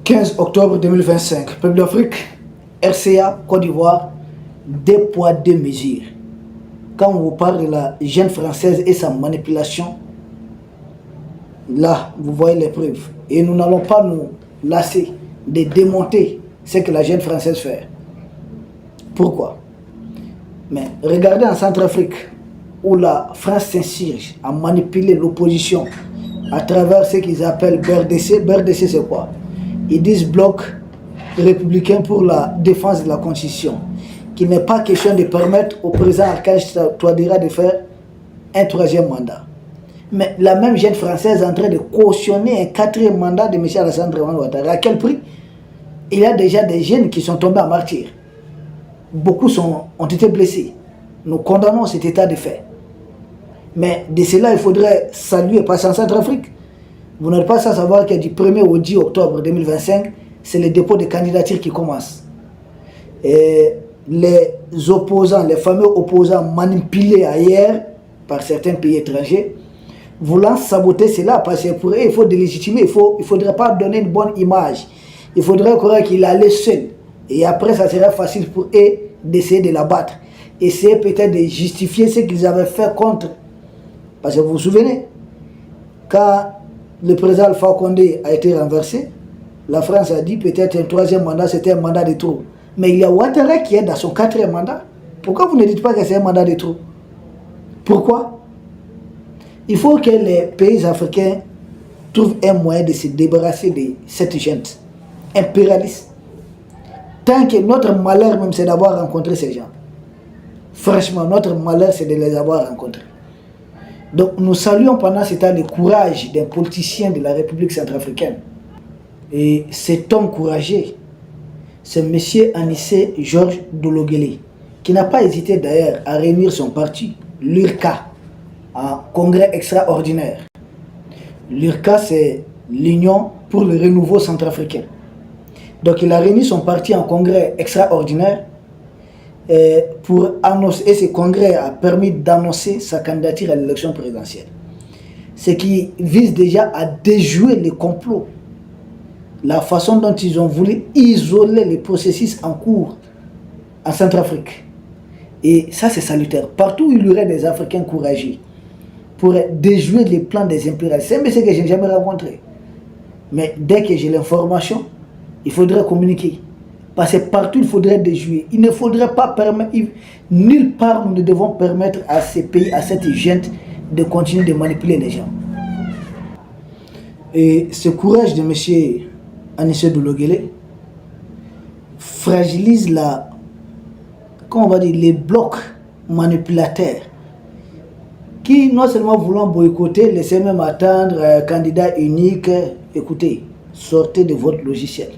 15 octobre 2025, peuple d'Afrique, RCA, Côte d'Ivoire, deux poids, deux mesures. Quand on vous parle de la jeune française et sa manipulation, là, vous voyez les preuves. Et nous n'allons pas nous lasser de démonter ce que la jeune française fait. Pourquoi? Mais regardez en Centrafrique, où la France s'insurge à manipuler l'opposition à travers ce qu'ils appellent BRDC. BRDC, c'est quoi? Ils disent bloc républicain pour la défense de la Constitution. Qu'il n'est pas question de permettre au président Archange Touadéra de faire un troisième mandat. Mais la même jeune française est en train de cautionner un quatrième mandat de M. Alassane Dramane Ouattara. À quel prix? Il y a déjà des jeunes qui sont tombés en martyr. Beaucoup ont été blessés. Nous condamnons cet état de fait. Mais de cela, il faudrait saluer, parce qu'en Centrafrique, vous n'êtes pas sans savoir que du 1er au 10 octobre 2025, c'est le dépôt de candidature qui commence. Et les opposants, les fameux opposants manipulés ailleurs par certains pays étrangers, voulant saboter cela, parce que pour eux, il faut délégitimer, il ne faudrait pas donner une bonne image. Il faudrait croire qu'il allait seul. Et après, ça serait facile pour eux d'essayer de l'abattre. Essayer peut-être de justifier ce qu'ils avaient fait contre. Parce que vous vous souvenez, quand le président Alpha Condé a été renversé, la France a dit peut-être un troisième mandat, c'était un mandat de trop. Mais il y a Ouattara qui est dans son quatrième mandat. Pourquoi vous ne dites pas que c'est un mandat de trop? Pourquoi? Il faut que les pays africains trouvent un moyen de se débarrasser de cette gente impérialiste. Tant que notre malheur même, c'est d'avoir rencontré ces gens. Franchement, notre malheur, c'est de les avoir rencontrés. Donc, nous saluons pendant ce temps le courage d'un politicien de la République centrafricaine. Et cet homme courageux, c'est M. Anissé Georges Dologuélé, qui n'a pas hésité d'ailleurs à réunir son parti, l'URCA, en congrès extraordinaire. L'URCA, c'est l'Union pour le renouveau centrafricain. Donc, il a réuni son parti en congrès extraordinaire pour annoncer, et ce congrès a permis d'annoncer sa candidature à l'élection présidentielle. Ce qui vise déjà à déjouer les complots, la façon dont ils ont voulu isoler les processus en cours en Centrafrique. Et ça, c'est salutaire. Partout où il y aurait des Africains courageux pour déjouer les plans des impérialistes. C'est un monsieur que je n'ai jamais rencontré. Mais dès que j'ai l'information, il faudrait communiquer. Parce que partout, il faudrait déjouer. Il ne faudrait pas permettre, nulle part, nous ne devons permettre à ces pays, à cette gente, de continuer de manipuler les gens. Et ce courage de M. Anissé Dologuélé fragilise comment on va dire, les blocs manipulateurs qui, non seulement voulant boycotter, laisser même attendre candidat unique. Écoutez, sortez de votre logiciel.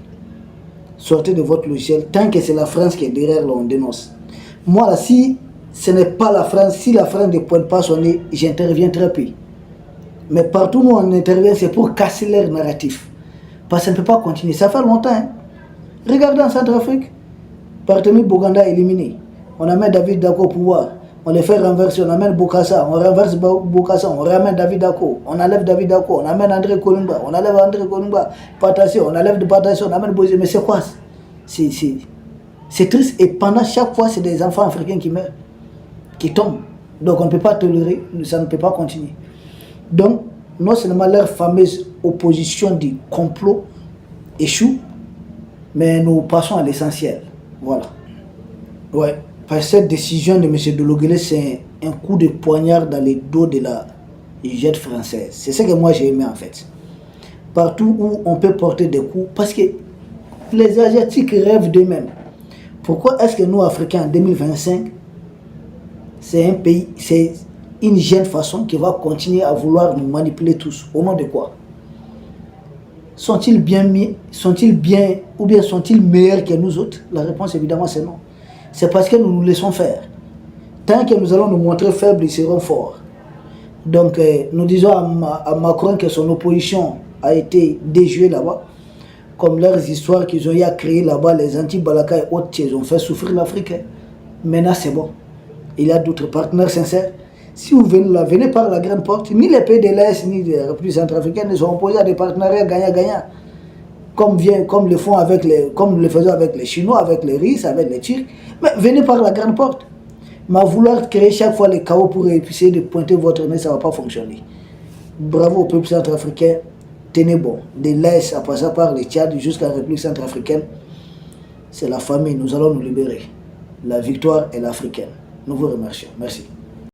Sortez de votre logiciel. Tant que c'est la France qui est derrière, là, on dénonce. Moi, là, si ce n'est pas la France, si la France ne pointe pas son nez, j'interviens très peu. Mais partout où on intervient, c'est pour casser leur narratif. Parce que ça ne peut pas continuer. Ça fait longtemps. Hein? Regardez en Centrafrique. Barthélemy Boganda éliminé. On amène David Dako au pouvoir. On les fait renverser. On amène Bokassa. On renverse Bokassa. On ramène David Dako. On enlève David Dako. On amène André Kolumba. On enlève André Kolumba. Patassi. On enlève de Patassi. On amène Bozé. Mais c'est quoi? C'est triste. Et pendant chaque fois, c'est des enfants africains qui meurent. Qui tombent. Donc on ne peut pas tolérer. Ça ne peut pas continuer. Donc, non seulement leur fameuse opposition du complot échoue, mais nous passons à l'essentiel. Voilà. Ouais. Parce que cette décision de M. Dologuélé, c'est un coup de poignard dans le dos de la jette française. C'est ce que moi j'ai aimé en fait. Partout où on peut porter des coups, parce que les Asiatiques rêvent d'eux-mêmes. Pourquoi est-ce que nous, Africains, en 2025, c'est un pays, c'est une jeune façon qui va continuer à vouloir nous manipuler tous. Au nom de quoi? Sont-ils bien, ou bien sont-ils meilleurs que nous autres? La réponse évidemment c'est non. C'est parce que nous nous laissons faire. Tant que nous allons nous montrer faibles, ils seront forts. Donc nous disons à Macron que son opposition a été déjouée là-bas. Comme leurs histoires qu'ils ont eu à créer là-bas, les anti-Balaka et autres, ils ont fait souffrir l'Afrique. Maintenant c'est bon. Il y a d'autres partenaires sincères. Si vous venez par la grande porte, ni les pays de l'Est, ni les Républiques centrafricaines ne sont opposés à des partenariats gagnant-gagnant. comme le font comme le faisons avec les Chinois, avec les Russes, avec les Turcs. Mais venez par la grande porte. Mais vouloir créer chaque fois les chaos pour essayer de pointer votre nez, ça ne va pas fonctionner. Bravo au peuple centrafricain. Tenez bon. De l'Est, à passer par le Tchad jusqu'à la République centrafricaine, c'est la famille. Nous allons nous libérer. La victoire est l'africaine. Nous vous remercions. Merci.